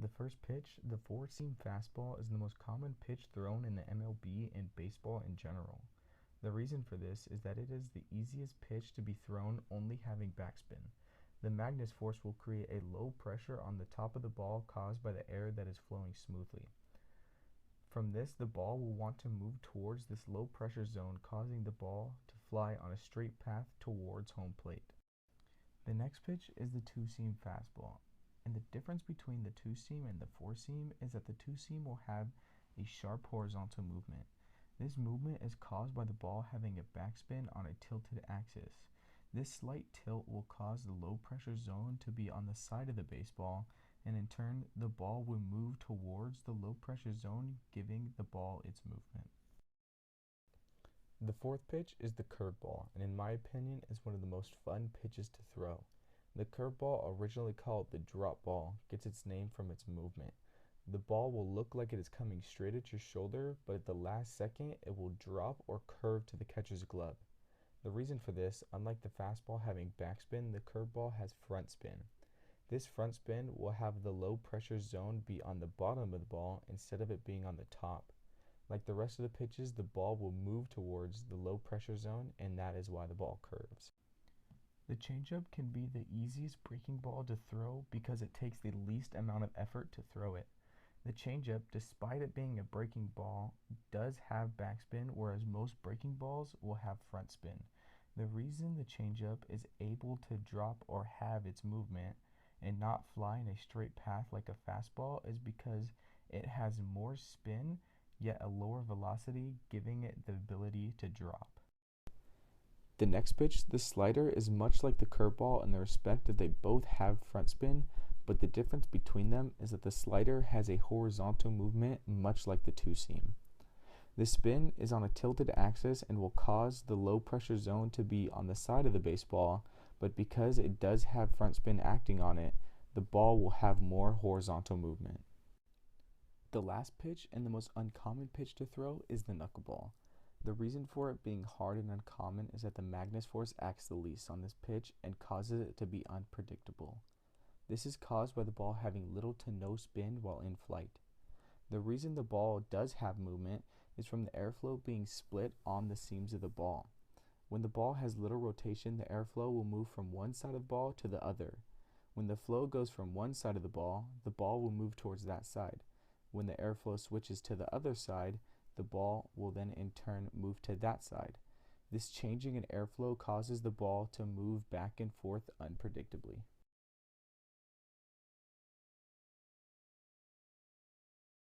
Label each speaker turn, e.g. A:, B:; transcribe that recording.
A: The first pitch, the four-seam fastball, is the most common pitch thrown in the MLB and baseball in general. The reason for this is that it is the easiest pitch to be thrown, only having backspin. The Magnus force will create a low pressure on the top of the ball caused by the air that is flowing smoothly. From this, the ball will want to move towards this low pressure zone, causing the ball to fly on a straight path towards home plate. The next pitch is the two-seam fastball. And the difference between the two-seam and the four-seam is that the two-seam will have a sharp horizontal movement. This movement is caused by the ball having a backspin on a tilted axis. This slight tilt will cause the low pressure zone to be on the side of the baseball, and in turn, the ball will move towards the low pressure zone, giving the ball its movement. The fourth pitch is the curveball, and in my opinion is one of the most fun pitches to throw. The curveball, originally called the drop ball, gets its name from its movement. The ball will look like it is coming straight at your shoulder, but at the last second it will drop or curve to the catcher's glove. The reason for this, unlike the fastball having backspin, the curveball has front spin. This front spin will have the low pressure zone be on the bottom of the ball instead of it being on the top. Like the rest of the pitches, the ball will move towards the low pressure zone, and that is why the ball curves. The changeup can be the easiest breaking ball to throw because it takes the least amount of effort to throw it. The changeup, despite it being a breaking ball, does have backspin, whereas most breaking balls will have front spin. The reason the changeup is able to drop or have its movement and not fly in a straight path like a fastball is because it has more spin, yet a lower velocity, giving it the ability to drop. The next pitch, the slider, is much like the curveball in the respect that they both have front spin, but the difference between them is that the slider has a horizontal movement much like the two-seam. The spin is on a tilted axis and will cause the low pressure zone to be on the side of the baseball, but because it does have front spin acting on it, the ball will have more horizontal movement. The last pitch and the most uncommon pitch to throw is the knuckleball. The reason for it being hard and uncommon is that the Magnus force acts the least on this pitch and causes it to be unpredictable. This is caused by the ball having little to no spin while in flight. The reason the ball does have movement is from the airflow being split on the seams of the ball. When the ball has little rotation, the airflow will move from one side of the ball to the other. When the flow goes from one side of the ball will move towards that side. When the airflow switches to the other side, the ball will then in turn move to that side. This changing in airflow causes the ball to move back and forth unpredictably.